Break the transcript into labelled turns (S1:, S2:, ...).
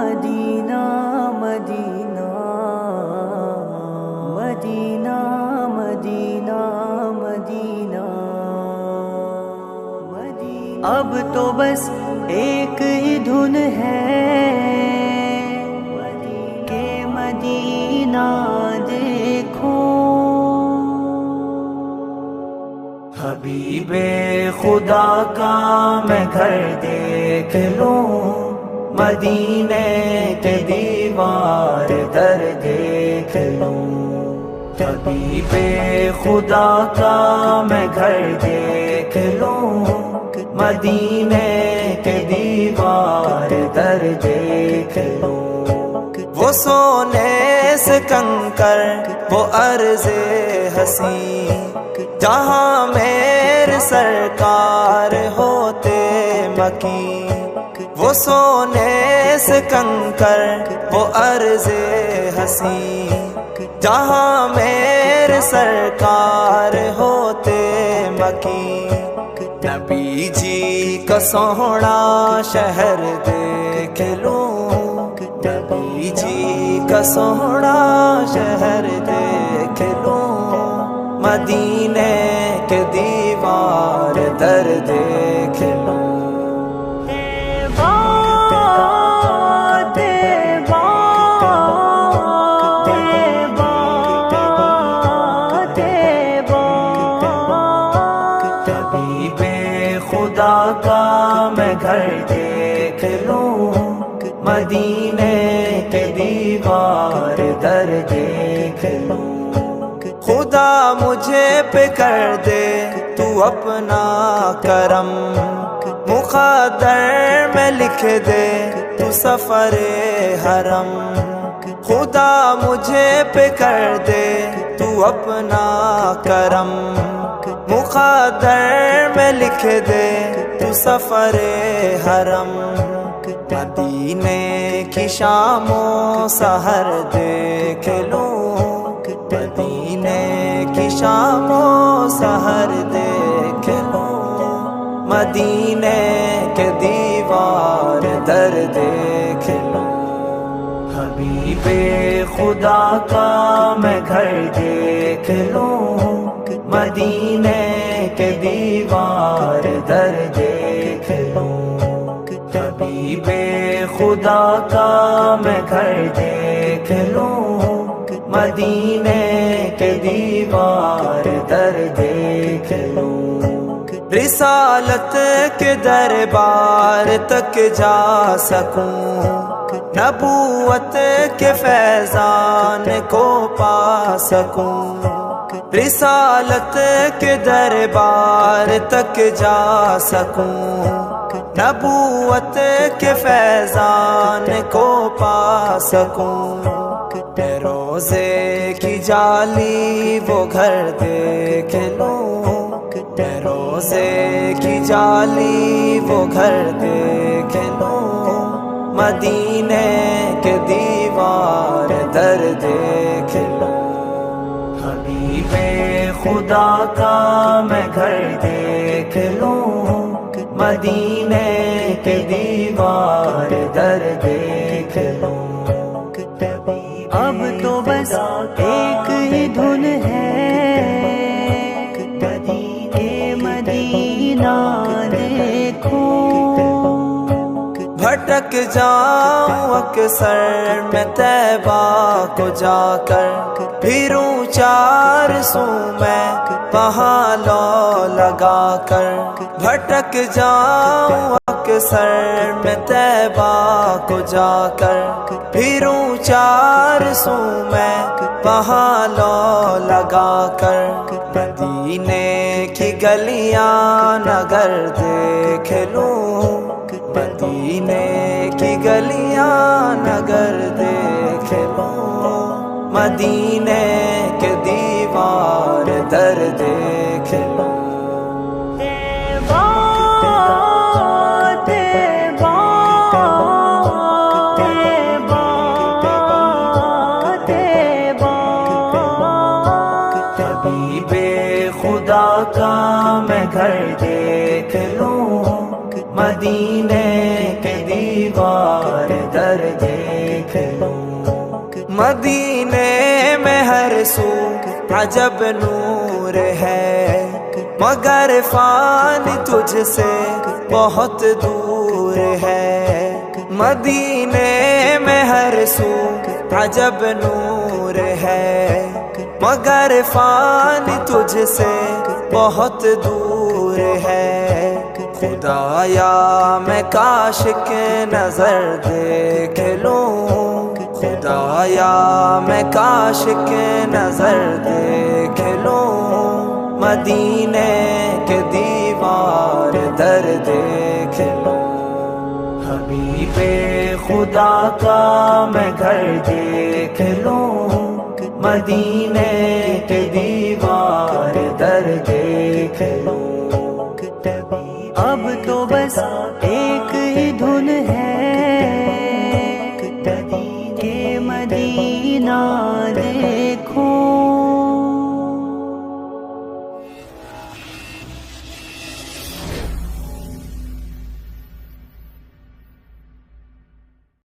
S1: مدینہ مدینہ مدینہ مدینہ مدینہ مدینہ اب تو بس ایک ہی دھن ہے کہ مدینہ دیکھو حبیب خدا کا میں گھر دیکھ لوں مدینے کے دیوار در دیکھ لوں حبیب خدا کا میں گھر دیکھ لوں مدینے کے دیوار در دیکھ لوں وہ سونے سے کنکر وہ عرض حسین جہاں میرے سرکار ہوتے مکین وہ سونے سے کنکر وہ عرض حسین جہاں میرے سرکار ہوتے مکین نبی جی کا سوہنا شہر دیکھ لوں نبی جی کا سوہنا شہر دیکھ لوں مدینے کے دیوار در دیکھ لوں حبیب خدا کا میں گھر دیکھ لوں مدینے کے دیوار در دیکھ لوں خدا مجھے پہ کر دے تو اپنا کرم مقدر میں لکھ دے تو سفر حرم خدا مجھے پہ کر دے تو اپنا کرم مقدر میں لکھ دے تو سفر حرم مدینے کی شام و سحر دیکھ لوں مدینے کی شام و سحر دیکھ لوں مدینے کے دیوار در دیکھ لوں حبیب خدا کا میں گھر دیکھ لوں مدینے کے دیوار در دیکھ لوں حبیب خدا کا میں گھر دیکھ لوں مدینے کے دیوار در دیکھ لوں رسالت کے دربار تک جا سکوں نبوت کے فیضان کو پا سکوں رسالت کے دربار تک جا سکوں نبوت کے فیضان کو پا سکوں روزے کی جالی وہ گھر دیکھ لوں روزے کی جالی وہ گھر دیکھ لوں مدینے کے دیوار در دیکھ لوں حبیب خدا کا میں گھر دیکھ لوں مدینے کے دیوار در دیکھ لوں اب تو بس ایک ہی دھن ہے کہ مدینہ دیکھو بھٹک جاؤں اکثر میں طیبہ کو جا کر پھروں چار سو میں وہاں لو لگا کر بھٹک جاؤں اکثر میں طیبہ کو جا کر پھروں چار سو میں وہاں لو لگا کر مدینے کی گلیاں نگر دیکھ لوں مدینے کی گلیاں نگر دیکھ لوں مدینے کے دیوار در دیکھ لوں حبیب خدا کا میں گھر دیکھ لوں مدینے کے دیوار در دیکھ مدینے میں ہر سو عجب نور ہے، مگر فانی تجھ سے بہت دور ہے۔ مدینے میں ہر سو عجب نور ہے، مگر فانی تجھ سے بہت دور ہے۔ خدایا میں کاش کے نظر دیکھ لوں، خدایا میں کاش کے نظر دیکھ لوں، مدینے کے دیوار در دیکھ لوں۔ حبیب خدا کا میں گھر دیکھ لوں، مدینے کے دیوار در دیکھ لوں۔
S2: اب تو بس ایک ہی دھن ہے کہ مدینہ